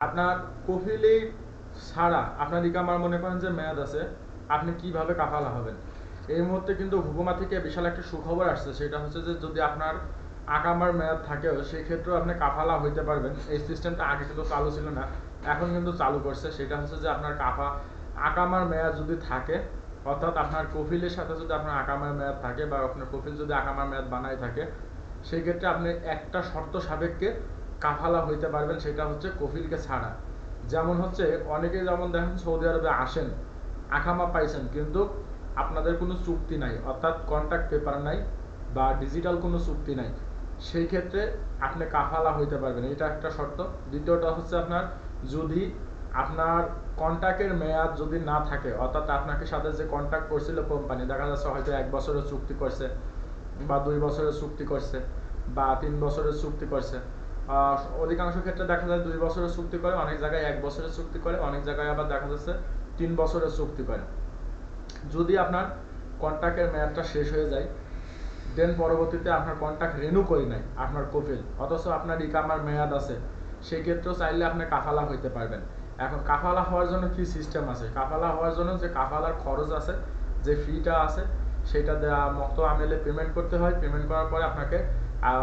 আপনার কফিলি ছাড়া আপনার ইকামার মনে করেন যে মেয়াদ আছে, আপনি কিভাবে কাফালা হবেন? এই মুহূর্তে কিন্তু হুকুমা থেকে বিশাল একটা সুখবর আসছে, সেটা হচ্ছে যে যদি আপনার আকামার মেয়াদ থাকেও সেই ক্ষেত্রেও আপনি কাফালা হইতে পারবেন। এই সিস্টেমটা আগে কিন্তু চালু ছিল না, এখন কিন্তু চালু করছে। সেটা হচ্ছে যে আপনার আকামার মেয়াদ যদি থাকে, অর্থাৎ আপনার কফিলের সাথে যদি আপনার আকামার মেয়াদ থাকে বা আপনার কফিল যদি আকামার মেয়াদ বানায় থাকে, সেই ক্ষেত্রে আপনি একটা শর্ত সাপেক্ষে কাফালা হইতে পারবেন, সেটা হচ্ছে কফিলকে ছাড়া। যেমন হচ্ছে অনেকে যেমন দেখেন সৌদি আরবে আসেন, আকামা পাইছেন, কিন্তু আপনাদের কোনো চুক্তি নাই, অর্থাৎ কন্ট্রাক্ট পেপার নাই বা ডিজিটাল কোনো চুক্তি নাই। সেই ক্ষেত্রে আপনি কাফালা হইতে পারবেন, এটা একটা শর্ত। দ্বিতীয়টা হচ্ছে আপনার যদি আপনার কন্ট্রাক্টের মেয়াদ যদি না থাকে, অর্থাৎ আপনাকে সাথে যে কন্ট্রাক্ট করছিল কোম্পানি, দেখা যাচ্ছে হয়তো 1 বছরের চুক্তি করছে বা 2 বছরের চুক্তি করছে বা 3 বছরের চুক্তি করছে। অধিকাংশ ক্ষেত্রে দেখা যায় 2 বছরের চুক্তি করে, অনেক জায়গায় 1 বছরের চুক্তি করে, অনেক জায়গায় আবার দেখা যাচ্ছে 3 বছরের চুক্তি করে। যদি আপনার কন্ট্রাক্টের মেয়াদটা শেষ হয়ে যায়, দেন পরবর্তীতে আপনার কন্ট্রাক্ট রিনিউ করি নাই আপনার কফিল, অথচ আপনার ইকামার মেয়াদ আছে, সেই ক্ষেত্রেও চাইলে আপনি কাফালা হইতে পারবেন। এখন কাফালা হওয়ার জন্য কি সিস্টেম আছে? কাফালা হওয়ার জন্য যে কাফালার খরচ আছে, যে ফিটা আছে, সেটা দেওয়া মক্ত আমেলে পেমেন্ট করতে হয়। পেমেন্ট করার পরে আপনাকে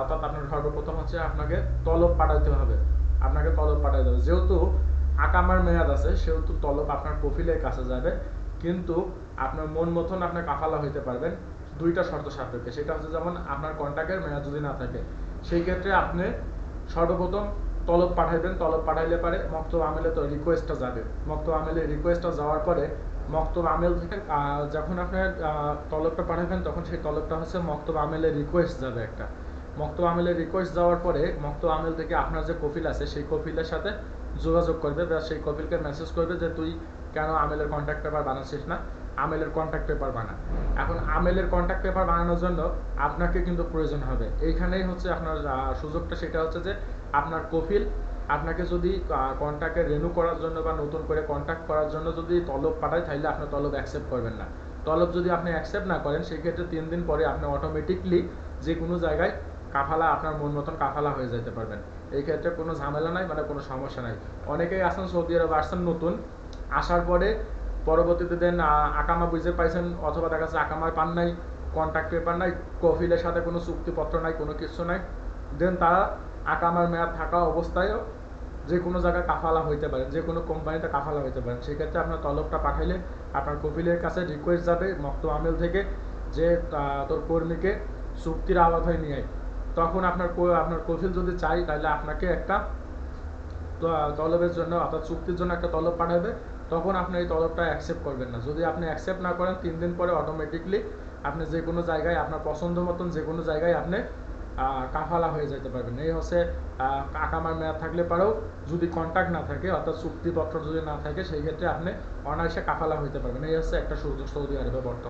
অর্থাৎ আপনার সর্বপ্রথম হচ্ছে আপনাকে তলব পাঠাইতে হবে। আপনাকে তলব পাঠাইতে হবে, যেহেতু আকামার মেয়াদ আছে সেহেতু তলব আপনার কফিলের কাছে যাবে, কিন্তু আপনার মন মতন আপনি কাফালা হইতে পারবেন দুইটা শর্ত সাপেক্ষে। সেটা হচ্ছে যেমন আপনার কন্ট্রাক্টের মেয়াদ যদি না থাকে, সেই ক্ষেত্রে আপনি সর্বপ্রথম তলব পাঠাইবেন। তলব পাঠাইলে পারে মক্তব আমেলে তো রিকোয়েস্টটা যাবে। মক্তব আমেলে রিকোয়েস্টটা যাওয়ার পরে মক্তব আমেল থেকে যখন আপনার তলবটা পাঠাবেন, তখন সেই তলবটা হচ্ছে মক্তব আমেলে রিকোয়েস্ট যাবে একটা। মক্তব আমেলে রিকোয়েস্ট যাওয়ার পরে মক্তব আমেল থেকে আপনার যে কফিল আছে সেই কফিলের সাথে যোগাযোগ করবে বা সেই কফিলকে মেসেজ করবে যে তুই কেন আমেলের কন্ট্যাক্ট পেপার বানাচ্ছিস না, আমেলের কন্ট্যাক্ট পেপার বানা। এখন আমেলের কন্ট্যাক্ট পেপার বানানোর জন্য আপনাকে কিন্তু প্রয়োজন হবে, এইখানেই হচ্ছে আপনার সুযোগটা, সেটা হচ্ছে যে আপনার কফিল আপনাকে যদি কন্ট্যাক্টে রেনু করার জন্য বা নতুন করে কন্ট্যাক্ট করার জন্য যদি তলব পাঠায়, তাহলে আপনার তলব অ্যাকসেপ্ট করবেন না। তলব যদি আপনি অ্যাকসেপ্ট না করেন, সেই ক্ষেত্রে 3 দিন পরে আপনি অটোমেটিকলি যে কোনো জায়গায় কাফালা আপনার মন মতন কাফালা হয়ে যেতে পারবেন। এই ক্ষেত্রে কোনো ঝামেলা নাই, মানে কোনো সমস্যা নাই। অনেকেই আছেন সৌদি আরব আসছেন নতুন, আসার পরে পরবর্তীতে দেন আকামা বুঝে পাইছেন, অথবা দেখা যাচ্ছে আকামায় পান নাই, কন্ট্রাক্ট পেপার নাই, কফিলের সাথে কোনো চুক্তিপত্র নাই, কোনো কিছু নাই, দেন তারা আকামার মেয়াদ থাকা অবস্থায়ও যে কোনো জায়গায় কাফালা হইতে পারেন, যে কোনো কোম্পানিতে কাফালা হইতে পারেন। সেক্ষেত্রে আপনার তলবটা পাঠাইলে আপনার কফিলের কাছে রিকোয়েস্ট যাবে মক্তব আমেল থেকে যে তোর কর্মীকে চুক্তির আওতায় নিয়ে আয়। তখন আপনার কফিল যদি চাই, তাহলে আপনাকে একটা তলবের জন্য অর্থাৎ চুক্তির জন্য একটা তলব পাঠাবে, তখন আপনি এই তলবটা অ্যাকসেপ্ট করবেন না। যদি আপনি অ্যাকসেপ্ট না করেন, 3 দিন পরে অটোমেটিকলি আপনি যে কোনো জায়গায় আপনার পছন্দ মতন যে কোনো জায়গায় আপনি কাফালা হয়ে যেতে পারবেন। এই হচ্ছে আকামার মেয়াদ থাকলে পারেও যদি কন্ট্রাক্ট না থাকে, অর্থাৎ চুক্তিপত্র যদি না থাকে, সেই ক্ষেত্রে আপনি অনায়াসে কাফালা হইতে পারবেন। এই হচ্ছে একটা সুযোগ সৌদি আরবে বর্তমানে।